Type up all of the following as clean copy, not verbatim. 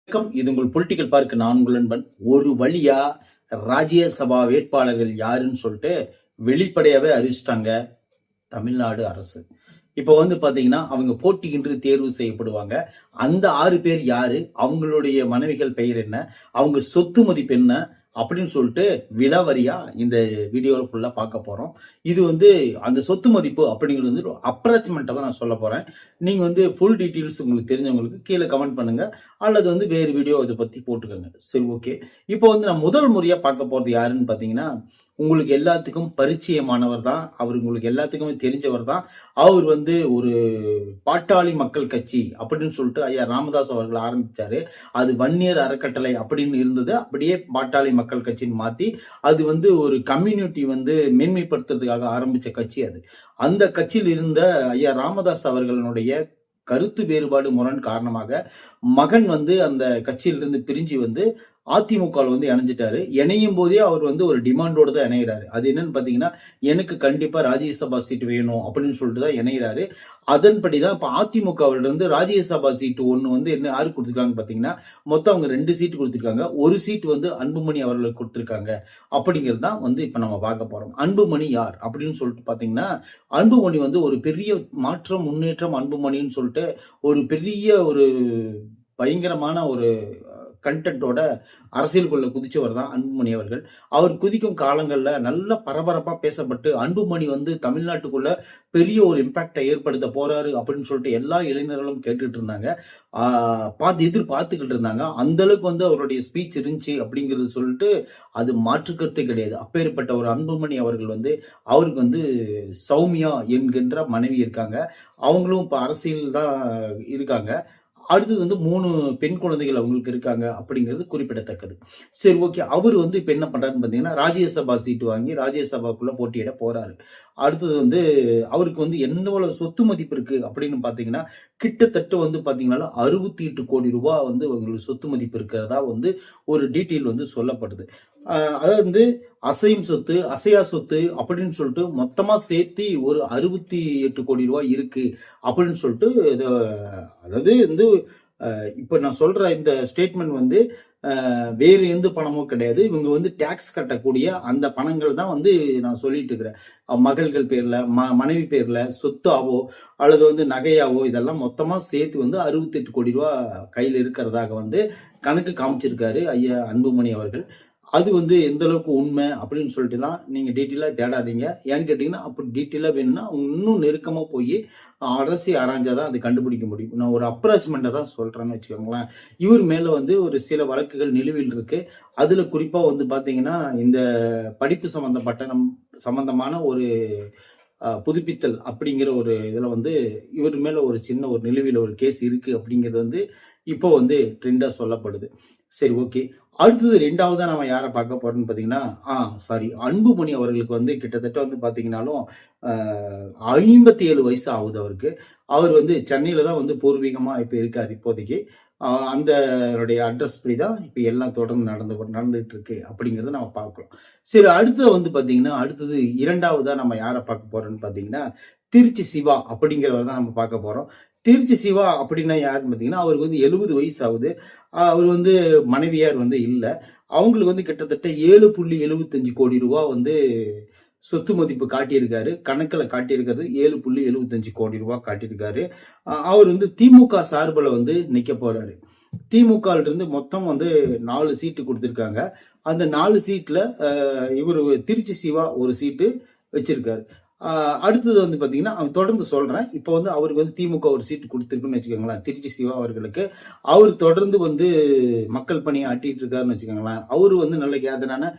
வணக்கம். இது உங்கள் பொலிட்டிக்கல் பார்க்க நான் உங்கள் நண்பன். ஒரு வழியா ராஜ்யசபா வேட்பாளர்கள் யாருன்னு சொல்லிட்டு வெளிப்படையாவே அறிவிச்சிட்டாங்க தமிழ்நாடு அரசு. இப்போ பாத்தீங்கன்னா அவங்க போட்டியின்றி தேர்வு செய்யப்படுவாங்க. அந்த 6 பேர் யாரு, அவங்களுடைய மனைவிகள் பெயர் என்ன, அவங்க சொத்து மதிப்பு என்ன அப்படின்னு சொல்லிட்டு விலாவரியா இந்த வீடியோல ஃபுல்லா பார்க்க போறோம். இது அந்த சொத்து மதிப்பு அப்படிங்கிறது அப்ராக்சிமேட்டா தான் நான் சொல்ல போறேன். நீங்க ஃபுல் டீட்டெயில்ஸ் உங்களுக்கு தெரிஞ்சவங்களுக்கு கீழே கமெண்ட் பண்ணுங்க, அல்லது வேறு வீடியோ இதை பத்தி போட்டுக்கோங்க. சரி, ஓகே. இப்போ நான் முதல் முறையா பார்க்க போறது யாருன்னு பாத்தீங்கன்னா, உங்களுக்கு எல்லாத்துக்கும் பரிச்சயமானவர் தான் அவர், உங்களுக்கு எல்லாத்துக்குமே தெரிஞ்சவர் தான் அவர். ஒரு பாட்டாளி மக்கள் கட்சி அப்படின்னு சொல்லிட்டு ஐயா ராமதாஸ் அவர்கள் ஆரம்பிச்சாரு. அது வன்னியர் அறக்கட்டளை அப்படின்னு இருந்தது, அப்படியே பாட்டாளி மக்கள் கட்சின்னு மாத்தி அது ஒரு கம்யூனிட்டி மேன்மைப்படுத்துறதுக்காக ஆரம்பிச்ச கட்சி அது. அந்த கட்சியில் இருந்த ஐயா ராமதாஸ் அவர்களுடைய கருத்து வேறுபாடு முரண் காரணமாக மகன் அந்த கட்சியிலிருந்து பிரிஞ்சு அதிமுக இணைஞ்சிட்டாரு. இணையும் போதே அவர் ஒரு டிமாண்டோடு தான் இணைகிறாரு. அது என்னன்னு பாத்தீங்கன்னா, எனக்கு கண்டிப்பா ராஜ்யசபா சீட் வேணும் அப்படின்னு சொல்லிட்டு தான் இணைகிறாரு. அதன்படிதான் இப்ப அதிமுகவிலிருந்து ராஜ்யசபா சீட்டு ஒண்ணு என்ன யாரு கொடுத்திருக்காங்க பாத்தீங்கன்னா, மொத்தம் அவங்க 2 சீட் கொடுத்திருக்காங்க. ஒரு சீட் அன்புமணி அவர்களுக்கு கொடுத்திருக்காங்க. அப்படிங்கிறது தான் இப்ப நம்ம பார்க்க போறோம். அன்புமணி யார் அப்படின்னு சொல்லிட்டு பாத்தீங்கன்னா, அன்புமணி ஒரு பெரிய மாற்றம், முன்னேற்றம். அன்புமணின்னு சொல்லிட்டு ஒரு பெரிய ஒரு பயங்கரமான ஒரு கண்டென்ட்டோட அரசியலுக்குள்ள குதிச்சவர் தான் அன்புமணி அவர்கள். அவர் குதிக்கும் காலங்கள்ல நல்ல பரபரப்பா பேசப்பட்டு அன்புமணி தமிழ்நாட்டுக்குள்ள பெரிய ஒரு இம்பாக்டை ஏற்படுத்த போறாரு அப்படின்னு சொல்லிட்டு எல்லா இளைஞர்களும் கேட்டுட்டு இருந்தாங்க, எதிர்பார்த்துக்கிட்டு இருந்தாங்க. அந்த அளவுக்கு அவருடைய ஸ்பீச் இருந்துச்சு அப்படிங்கிறது சொல்லிட்டு அது மாற்றுக்கருத்தே கிடையாது. அப்பேற்பட்ட ஒரு அன்புமணி அவர்கள் அவருக்கு சௌமியா என்கின்ற மனைவி இருக்காங்க. அவங்களும் இப்ப அரசியல் தான் இருக்காங்க. அடுத்தது 3 பெண் குழந்தைகள் அவங்களுக்கு இருக்காங்க அப்படிங்கிறது குறிப்பிடத்தக்கது. சரி, ஓகே. அவர் இப்ப என்ன பண்றாருன்னு பாத்தீங்கன்னா, ராஜ்யசபா சீட்டு வாங்கி ராஜ்யசபாக்குள்ள போட்டியிட போறாரு. அடுத்தது அவருக்கு எவ்வளவு சொத்து மதிப்பு இருக்கு அப்படின்னு பாத்தீங்கன்னா, கிட்டத்தட்ட பாத்தீங்கன்னா 68 கோடி ரூபாய் அவங்களுக்கு சொத்து மதிப்பு இருக்கிறதா ஒரு டீட்டெயில் சொல்லப்படுது. அதாவது அசையும் சொத்து, அசையா சொத்து அப்படின்னு சொல்லிட்டு மொத்தமா சேர்த்து ஒரு 68 கோடி ரூபாய் இருக்கு அப்படின்னு சொல்லிட்டு அதாவது இப்ப நான் சொல்ற இந்த ஸ்டேட்மெண்ட் வேறு எந்த பணமும் கிடையாது. இவங்க டாக்ஸ் கட்டக்கூடிய அந்த பணங்கள் தான் நான் சொல்லிட்டு இருக்கிறேன். மகள்கள் பேர்ல, மனைவி பேர்ல சொத்தாவோ அல்லது நகையாவோ இதெல்லாம் மொத்தமா சேர்த்து 68 கோடி ரூபாய் கையில் இருக்கிறதாக கணக்கு காமிச்சிருக்காரு ஐயா அன்புமணி அவர்கள். அது எந்த அளவுக்கு உண்மை அப்படின்னு சொல்லிட்டுலாம் நீங்க டீட்டெயிலா தேடாதீங்க. ஏன்னு கேட்டீங்கன்னா, அப்படி டீட்டெயிலா வேணும்னா இன்னும் நெருக்கமா போய் அரசி ஆராய்ஞ்சாதான் அது கண்டுபிடிக்க முடியும். நான் ஒரு அப்ராக்சிமெண்டா தான் சொல்றேன்னு வச்சுக்கோங்களேன். இவர் மேல ஒரு சில வழக்குகள் நிலுவையில் இருக்கு. அதுல குறிப்பா பாத்தீங்கன்னா, இந்த படிப்பு சம்பந்தமான ஒரு புதுப்பித்தல் அப்படிங்கிற ஒரு இதுல இவர் மேல ஒரு சின்ன ஒரு நிலுவையில் ஒரு கேஸ் இருக்கு அப்படிங்கிறது இப்போ ட்ரெண்டா சொல்லப்படுது. சரி, ஓகே. அடுத்தது 2வதா நம்ம யாரை பார்க்க போறோம்னு பாத்தீங்கன்னா, அன்புமணி அவர்களுக்கு கிட்டத்தட்ட பாத்தீங்கன்னாலும் 57 வயசு ஆகுது அவருக்கு. அவர் சென்னையில தான் பூர்வீகமா இப்ப இருக்காரு இப்போதைக்கு. அந்த அட்ரஸ் படிதான் இப்ப எல்லாம் தொடர்ந்து நடந்துகிட்டு இருக்கு அப்படிங்கறத நம்ம பார்க்கலாம். சரி, அடுத்தது பாத்தீங்கன்னா, அடுத்தது 2வதா நம்ம யாரை பார்க்க போறோம்னு பாத்தீங்கன்னா, திருச்சி சிவா அப்படிங்கிறவர் தான் நம்ம பார்க்க போறோம். திருச்சி சிவா அப்படின்னா யாருன்னு பாத்தீங்கன்னா, அவருக்கு 70 வயசு ஆகுது. அவர் மனைவியார் இல்ல. அவங்களுக்கு கிட்டத்தட்ட 7.75 கோடி ரூபாய் சொத்து மதிப்பு காட்டியிருக்காரு. கணக்குல காட்டியிருக்கிறது 7.75 கோடி ரூபாய் காட்டியிருக்காரு. அவர் திமுக சார்பில் நிக்க போறாரு. திமுக இருந்து மொத்தம் 4 சீட்டு கொடுத்திருக்காங்க. அந்த 4 சீட்ல இவர் திருச்சி சிவா ஒரு சீட்டு வச்சிருக்காரு. அடுத்தது பாத்தீங்கன்னா, தொடர்ந்து சொல்றேன். இப்ப அவருக்கு திமுக ஒரு சீட்டு கொடுத்திருக்குன்னு வச்சுக்கோங்களேன். திருச்சி சிவா அவர்களுக்கு அவர் தொடர்ந்து மக்கள் பணியை ஆட்டிட்டு இருக்காருன்னு வச்சுக்கோங்களேன். அவரு நல்ல கேதரான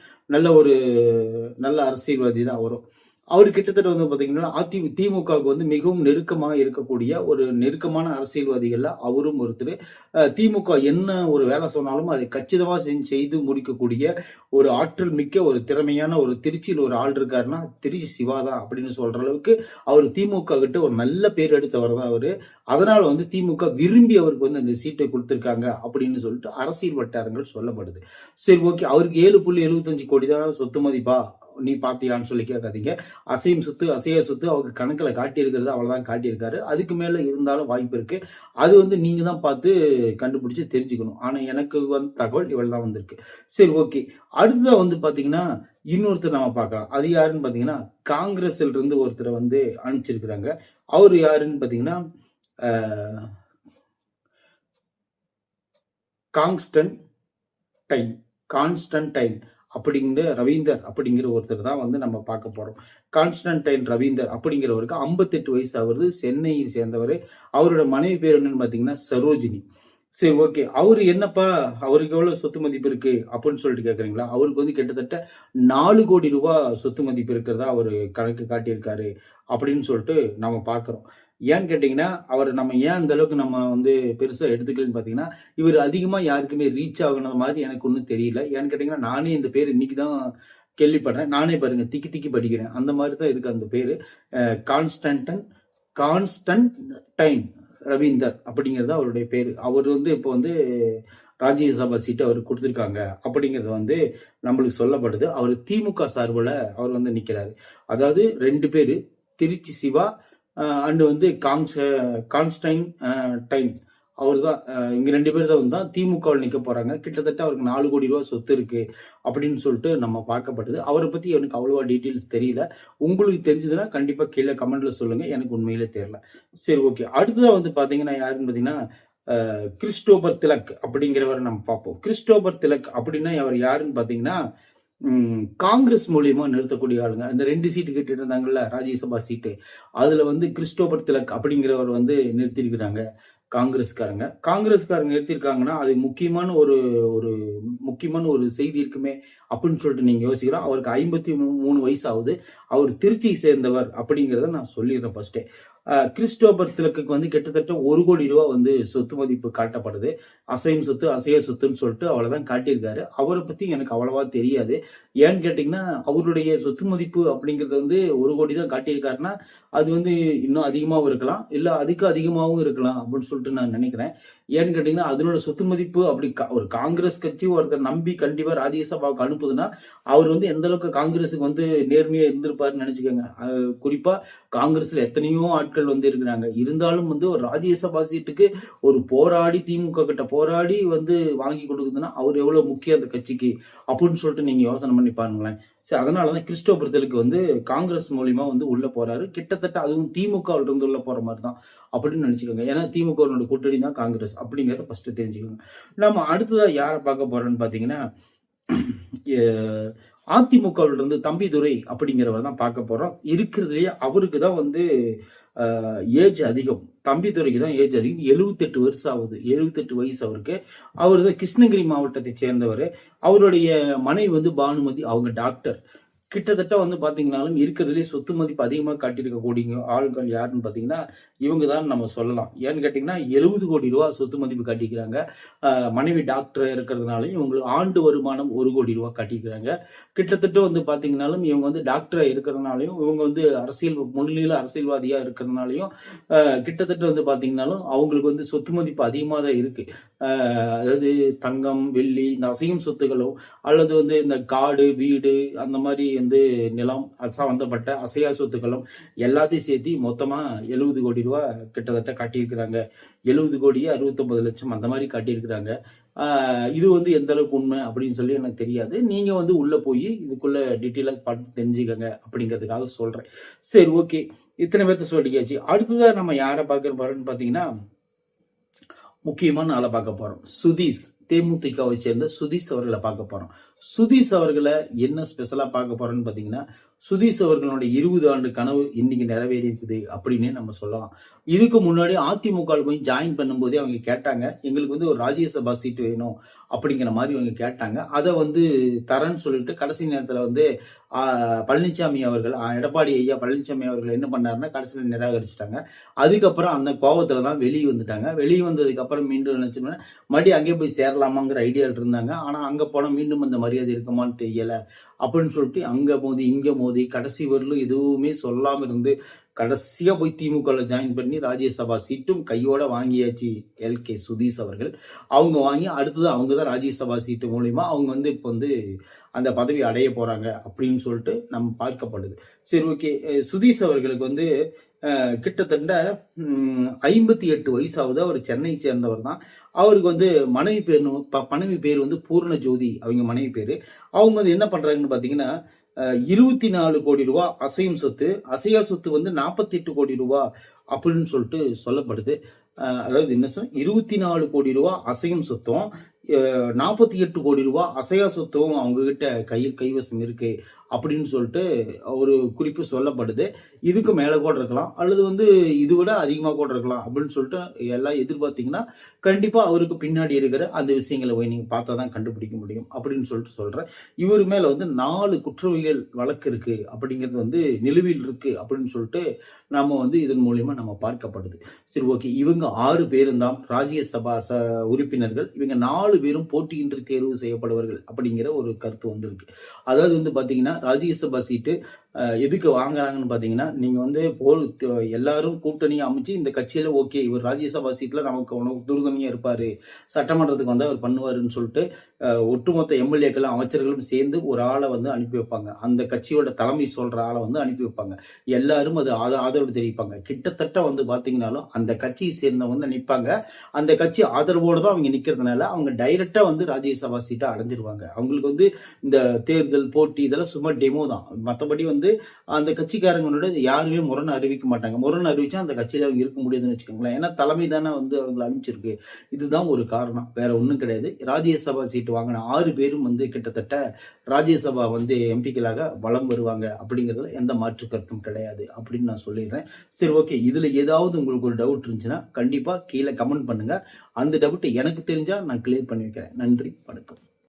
நல்ல அரசியல்வாதி தான் வரும். அவர் கிட்டத்தட்ட பாத்தீங்கன்னா திமுகவுக்கு மிகவும் நெருக்கமாக இருக்கக்கூடிய ஒரு நெருக்கமான அரசியல்வாதிகள்ல அவரும் ஒருத்தர். திமுக என்ன ஒரு வேலை சொன்னாலும் அதை கச்சிதமா செய்து முடிக்கக்கூடிய ஒரு ஆற்றல் மிக்க ஒரு திறமையான ஒரு திருச்சியில் ஒரு ஆள் இருக்காருன்னா திருச்சி சிவா தான் அப்படின்னு சொல்ற அளவுக்கு அவர் திமுக கிட்ட ஒரு நல்ல பேர் எடுத்தவர் தான் அவரு. அதனால திமுக விரும்பி அவருக்கு அந்த சீட்டை கொடுத்திருக்காங்க அப்படின்னு சொல்லிட்டு அரசியல் வட்டாரங்கள் சொல்லப்படுது. சரி, ஓகே. அவருக்கு 7.75 கோடி தான் சொத்து மதிப்பா நீ பாத்தியான்னு சொல்லி கேட்காதீங்க. அசையும் சொத்து அசையா சொத்து அவங்க கணக்குல காட்டியிருக்கிறது அவ்வளவுதான் காட்டியிருக்காரு. அதுக்கு மேல இருந்தாலும் வாய்ப்பு இருக்கு. அது வந்து நீங்க தான் பார்த்து கண்டுபிடிச்சு தெரிஞ்சுக்கணும். ஆனா எனக்கு வந்து தகவல் இவ்வளவு தான் வந்திருக்கு. சரி, ஓகே. அடுத்ததா வந்து பாத்தீங்கன்னா இன்னொருத்தர் நம்ம பார்க்கலாம். அது யாருன்னு பாத்தீங்கன்னா காங்கிரஸ்ல இருந்து ஒருத்தரை வந்து அனுப்பிச்சிருக்கிறாங்க. அவரு யாருன்னு பாத்தீங்கன்னா கான்ஸ்டன்டைன் அப்படிங்கிற ரவீந்தர் அப்படிங்கிற ஒருத்தர் தான் வந்து நம்ம பார்க்க போறோம். கான்ஸ்டன்டைன் ரவீந்தர் அப்படிங்கிறவருக்கு 58 வயசு ஆகுது. சென்னையை சேர்ந்தவர். அவரோட மனைவி பேர் என்னன்னு பாத்தீங்கன்னா சரோஜினி. சரி, ஓகே. அவரு என்னப்பா, அவருக்கு எவ்வளவு சொத்து மதிப்பு இருக்கு அப்படின்னு சொல்லிட்டு கேக்குறீங்களா? அவருக்கு வந்து கிட்டத்தட்ட 4 கோடி ரூபாய் சொத்து மதிப்பு இருக்கிறதா அவரு கணக்கு காட்டியிருக்காரு அப்படின்னு சொல்லிட்டு நம்ம பார்க்கிறோம். ஏன்னு கேட்டீங்கன்னா, அவர் நம்ம ஏன் அந்த அளவுக்கு நம்ம வந்து பெருசா எடுத்துக்கலன்னு பாத்தீங்கன்னா, இவர் அதிகமா யாருக்குமே ரீச் ஆகுன மாதிரி எனக்கு ஒன்றும் தெரியல. ஏன்னு கேட்டீங்கன்னா, நானே இந்த பேர் இன்னைக்கு தான் கேள்விப்படுறேன். நானே பாருங்க திக்கி திக்கி படிக்கிறேன். அந்த மாதிரி தான் இருக்கு அந்த பேரு. கான்ஸ்டன்டைன் ரவீந்தர் அப்படிங்கிறது அவருடைய பேரு. அவர் வந்து இப்போ வந்து ராஜ்யசபா சீட்டு அவருக்கு கொடுத்துருக்காங்க அப்படிங்கிறது வந்து நம்மளுக்கு சொல்லப்படுது. அவர் திமுக சார்பில் அவர் வந்து நிற்கிறாரு. அதாவது 2 பேர், திருச்சி சிவா அண்டு வந்து கான்ஸ்டைன் அவர் தான். இங்க 2 பேர் தான் வந்து திமுகவில் நிற்க போறாங்க. கிட்டத்தட்ட அவருக்கு 4 கோடி ரூபாய் சொத்து இருக்கு அப்படின்னு சொல்லிட்டு நம்ம பார்க்கப்பட்டது. அவரை பத்தி எனக்கு அவ்வளவா டீட்டெயில்ஸ் தெரியல. உங்களுக்கு தெரிஞ்சதுன்னா கண்டிப்பா கீழே கமெண்ட்ல சொல்லுங்க. எனக்கு உண்மையிலே தெரியல. சரி, ஓகே. அடுத்ததா வந்து பாத்தீங்கன்னா யாருன்னு பாத்தீங்கன்னா கிறிஸ்டோபர் திலக் அப்படிங்கிறவரை நம்ம பார்ப்போம். கிறிஸ்டோபர் திலக் அப்படின்னா அவர் யாருன்னு பாத்தீங்கன்னா காங்கிரஸ் மூலியமா நிறுத்தக்கூடிய ஆளுங்க. அந்த 2 சீட்டு கேட்டுட்டு இருந்தாங்கல்ல ராஜ்யசபா சீட்டு, அதுல வந்து கிறிஸ்டோபர் திலக் அப்படிங்கிறவர் வந்து நிறுத்திருக்கிறாங்க காங்கிரஸ்காரங்க நிறுத்திருக்காங்கன்னா அது முக்கியமான ஒரு செய்தி இருக்குமே அப்படின்னு சொல்லிட்டு நீங்க யோசிக்கலாம். அவருக்கு 53 வயசு ஆகுது. அவர் திருச்சியை சேர்ந்தவர் அப்படிங்கிறத நான் சொல்லிடுறேன் ஃபர்ஸ்டே. கிறிஸ்டோபர் திலக்குக்கு வந்து கிட்டத்தட்ட 1 கோடி ரூபாய் வந்து சொத்து மதிப்பு காட்டப்படுது. அசையும் சொத்து அசைய சொத்துன்னு சொல்லிட்டு அவ்வளவுதான் காட்டியிருக்காரு. அவரை பத்தி எனக்கு அவ்வளவா தெரியாது. ஏன்னு கேட்டீங்கன்னா, அவருடைய சொத்து மதிப்பு அப்படிங்கறது வந்து 1 கோடி தான் காட்டியிருக்காருன்னா அது வந்து இன்னும் அதிகமாகவும் இருக்கலாம், இல்ல அதுக்கு அதிகமாகவும் இருக்கலாம் அப்படின்னு சொல்லிட்டு நான் நினைக்கிறேன். ஏன்னு கேட்டீங்கன்னா, அதனோட சொத்து மதிப்பு அப்படி ஒரு காங்கிரஸ் கட்சி ஒருத்தர் நம்பி கண்டிப்பா ராஜ்யசபாவுக்கு அனுப்புதுன்னா அவர் வந்து எந்த அளவுக்கு காங்கிரஸுக்கு வந்து நேர்மையா இருந்திருப்பாருன்னு நினைச்சுக்கோங்க. குறிப்பா காங்கிரஸ்ல எத்தனையோ ஆட்கள் வந்து இருக்கிறாங்க. இருந்தாலும் வந்து ஒரு ராஜ்யசபா சீட்டுக்கு ஒரு போராடி திமுக கிட்ட போராடி வந்து வாங்கி கொடுக்குதுன்னா அவர் எவ்வளவு முக்கியம் அந்த கட்சிக்கு அப்படின்னு சொல்லிட்டு நீங்க யோசனை பண்ணி பாருங்களேன். சரி, அதனாலதான் கிறிஸ்டோபர் திலக் வந்து காங்கிரஸ் மூலியமா வந்து உள்ள போறாரு. கிட்டத்தட்ட அதுவும் திமுக இருந்து உள்ள போற மாதிரி தான் அப்படின்னு நினைச்சுக்கோங்க. ஏன்னா திமுக கூட்டணி தான் காங்கிரஸ் அப்படிங்கிறத ஃபர்ஸ்ட் தெரிஞ்சுக்கோங்க. நம்ம அடுத்ததா யாரை பார்க்க போறோம்னு பாத்தீங்கன்னா அதிமுகவில் இருந்து தம்பிதுரை அப்படிங்கிறவர் தான் பார்க்க போறோம். இருக்கிறதுலயே அவருக்கு தான் வந்து ஏஜ் அதிகம். தம்பிதுரைக்கு தான் ஏஜ் அதிகம். 78 வருஷம் ஆகுது. 78 வயசு அவருக்கு. அவர் தான் கிருஷ்ணகிரி மாவட்டத்தை சேர்ந்தவர். அவருடைய மனைவி வந்து பானுமதி, அவங்க டாக்டர். கிட்டத்தட்ட வந்து பாத்தீங்கன்னாலும் இருக்கிறதுலே சொத்து மதிப்பு அதிகமா காட்டியிருக்கக்கூடிய ஆள்கள் யாருன்னு பாத்தீங்கன்னா இவங்க தான் நம்ம சொல்லலாம். ஏன்னு கேட்டீங்கன்னா 70 கோடி ரூபாய் சொத்து மதிப்பு காட்டிக்கிறாங்க. மனைவி டாக்டர் இருக்கிறதுனாலையும் இவங்களுக்கு ஆண்டு வருமானம் 1 கோடி ரூபாய் காட்டிக்கிறாங்க. கிட்டத்தட்ட வந்து பாத்தீங்கன்னாலும் இவங்க வந்து டாக்டரா இருக்கிறதுனாலையும் இவங்க வந்து முன்னிலையில அரசியல்வாதியா இருக்கிறதுனாலையும் கிட்டத்தட்ட வந்து பாத்தீங்கன்னாலும் அவங்களுக்கு வந்து சொத்து மதிப்பு அதிகமாக தான் இருக்கு. அதாவது தங்கம், வெள்ளி, இந்த அசையும் சொத்துகளும் அல்லது வந்து இந்த காடு, வீடு, அந்த மாதிரி வந்து நிலம் சம்பந்தப்பட்ட அசையா சொத்துக்களும் எல்லாத்தையும் சேர்த்து மொத்தமா 70 கோடி ரூபாய் கிட்டத்தட்ட காட்டியிருக்கிறாங்க. 70 கோடியே 69 லட்சம் அந்த மாதிரி காட்டியிருக்கிறாங்க. இது வந்து எந்த அளவுக்கு உண்மை அப்படின்னு சொல்லி எனக்கு தெரியாது. நீங்க வந்து உள்ள போய் இதுக்குள்ள டீட்டெயிலா பார்த்து தெரிஞ்சுக்கங்க அப்படிங்கிறதுக்காக சொல்றேன். சரி, ஓகே. இத்தனை பேர்த்த சொல்லியாச்சு. அடுத்ததான் நம்ம யாரை பார்க்க போறோம்னு பாத்தீங்கன்னா முக்கியமான ஆளை பார்க்க போறோம். சுதீஷ், தேமுதிகவை சேர்ந்த சுதீஷ் அவர்களை பார்க்க போறோம். சுதீஷ் அவர்களை என்ன ஸ்பெஷலா பார்க்க போறோம்னு பாத்தீங்கன்னா சுதீஷ் அவர்களுடைய 20 ஆண்டு கனவு இன்னைக்கு நிறைவேறி இருக்குது அப்படின்னு நம்ம சொல்லலாம். இதுக்கு முன்னாடி அதிமுக போய் ஜாயின் பண்ணும்போதே அவங்க கேட்டாங்க, எங்களுக்கு வந்து ஒரு ராஜ்யசபா சீட் வேணும் அப்படிங்கிற மாதிரி அவங்க கேட்டாங்க. அதை வந்து தரேன்னு சொல்லிட்டு கடைசி நேரத்துல வந்து பழனிசாமி அவர்கள், எடப்பாடி ஐயா பழனிசாமி அவர்கள் என்ன பண்ணாருன்னா கடைசியில் நிராகரிச்சிட்டாங்க. அதுக்கப்புறம் அந்த கோபத்துல தான் வெளியே வந்துட்டாங்க. வெளியே வந்ததுக்கு அப்புறம் மீண்டும் நினைச்சோம்னா மறுபடியும் அங்கே போய் சேரலாமாங்கிற ஐடியாவில் இருந்தாங்க. ஆனா அங்க போனா மீண்டும் அந்த மரியாதை இருக்குமான்னு தெரியல அப்படின்னு சொல்லிட்டு அங்க மோதி இங்க மோதி கடைசி வரலும் எதுவுமே சொல்லாம இருந்து கடைசியா போய் திமுகவில் ஜாயின் பண்ணி ராஜ்யசபா சீட்டும் கையோட வாங்கியாச்சு எல்கே சுதீஷ் அவர்கள். அவங்க வாங்கி அடுத்தது அவங்க தான் ராஜ்யசபா சீட்டு மூலியமா அவங்க வந்து இப்போ வந்து அந்த பதவி அடைய போறாங்க அப்படின்னு சொல்லிட்டு நம்ம பார்க்கப்படுது. சரி, ஓகே. சுதீஷ் அவர்களுக்கு வந்து கிட்டத்தட்ட 58 வயசாவது. அவர் சென்னை சேர்ந்தவர் தான். அவருக்கு வந்து மனைவி பேர் வந்து பூர்ண ஜோதி, அவங்க மனைவி பேரு. அவங்க வந்து என்ன பண்றாங்கன்னு பாத்தீங்கன்னா 24 கோடி ரூபாய் அசையும் சொத்து, அசையா சொத்து வந்து 48 கோடி ரூபாய் அப்படின்னு சொல்லிட்டு சொல்லப்படுது. அதாவது என்ன சொல் 24 கோடி ரூபாய் அசையும் சொத்தும் 48 கோடி ரூபாய் அசையா சொத்தும் அவங்க கிட்ட கைவசம் இருக்கு அப்படின்னு சொல்லிட்டு ஒரு குறிப்பு சொல்லப்படுது. இதுக்கு மேல கூட இருக்கலாம், அல்லது வந்து இது விட அதிகமாக கூட இருக்கலாம் அப்படின்னு சொல்லிட்டு எல்லாம் எதிர்பார்த்தீங்கன்னா கண்டிப்பா அவருக்கு பின்னாடி இருக்கிற அந்த விஷயங்களை போய் நீங்க பார்த்தா தான் கண்டுபிடிக்க முடியும் அப்படின்னு சொல்லிட்டு சொல்றேன். இவர் மேல வந்து 4 குற்றவியல் வழக்கு இருக்கு அப்படிங்கிறது வந்து நிலுவையில் இருக்கு அப்படின்னு சொல்லிட்டு நாம வந்து இதன் மூலியமா நம்ம பார்க்கப்படுது. சரி, ஓகே. இவங்க 6 பேரும் தான் ராஜ்யசபா உறுப்பினர்கள். இவங்க 4 பேரும் போட்டியின்றி தேர்வு செய்யப்படுவார்கள் அப்படிங்கிற ஒரு கருத்து வந்திருக்கு. அதாவது வந்து பாத்தீங்கன்னா ராஜ்யசபா சீட்டு எதுக்கு வாங்குறாங்கன்னு பாத்தீங்கன்னா, நீங்க வந்து எல்லாரும் கூட்டணி அமைச்சு இந்த கட்சியில ஓகே இவர் ராஜ்யசபா சீட்ல நமக்கு உறுதுணையா இருப்பாரு, சட்டமன்றத்துக்கு வந்து அவர் பண்ணுவாருன்னு சொல்லிட்டு ஒட்டுமொத்த எம்எல்ஏக்களும் அமைச்சர்களும் சேர்ந்து ஒரு ஆளை வந்து அனுப்பி வைப்பாங்க. அந்த கட்சியோட தலைமை சொல்ற ஆளை வந்து அனுப்பி வைப்பாங்க. எல்லாரும் அது ஆதரவு தெரிவிப்பாங்க. கிட்டத்தட்ட வந்து பாத்தீங்கன்னாலும் அந்த கட்சியை சேர்ந்தவங்க வந்து நிற்பாங்க. அந்த கட்சி ஆதரவோடு தான் அவங்க நிக்கிறதுனால அவங்க டைரக்டா வந்து ராஜ்யசபா சீட்டை அடைஞ்சிருவாங்க. அவங்களுக்கு வந்து இந்த தேர்தல் போட்டி இதெல்லாம் சும்மா டெமோ தான். மற்றபடி வந்து அந்த கட்சிக்காரங்களோட யாருமே முரண் அறிவிக்க மாட்டாங்க. முரண் அறிவிச்சா அந்த கட்சியில அவங்க இருக்க முடியாதுன்னு வச்சுக்கோங்களேன். ஏன்னா தலைமை தானே வந்து அவங்களை அனுப்பிச்சிருக்கு. இதுதான் ஒரு காரணம், வேற ஒன்றும் கிடையாது. ராஜ்யசபா சீட்டு வாங்கின 6 பேரும் வந்து கிட்டத்தட்ட ராஜ்யசபா வந்து எம்பிக்களாக வலம் வருவாங்க அப்படிங்கிறதுல எந்த மாற்று கருத்தும் கிடையாது அப்படின்னு நான் சொல்லிடுறேன். சரி, ஓகே. இதுல ஏதாவது உங்களுக்கு ஒரு டவுட் இருந்துச்சுன்னா கண்டிப்பா கீழே கமெண்ட் பண்ணுங்க. அந்த டவுட் எனக்கு தெரிஞ்சா நான் கிளியர் பண்ணி வைக்கிறேன். நன்றி, வணக்கம்.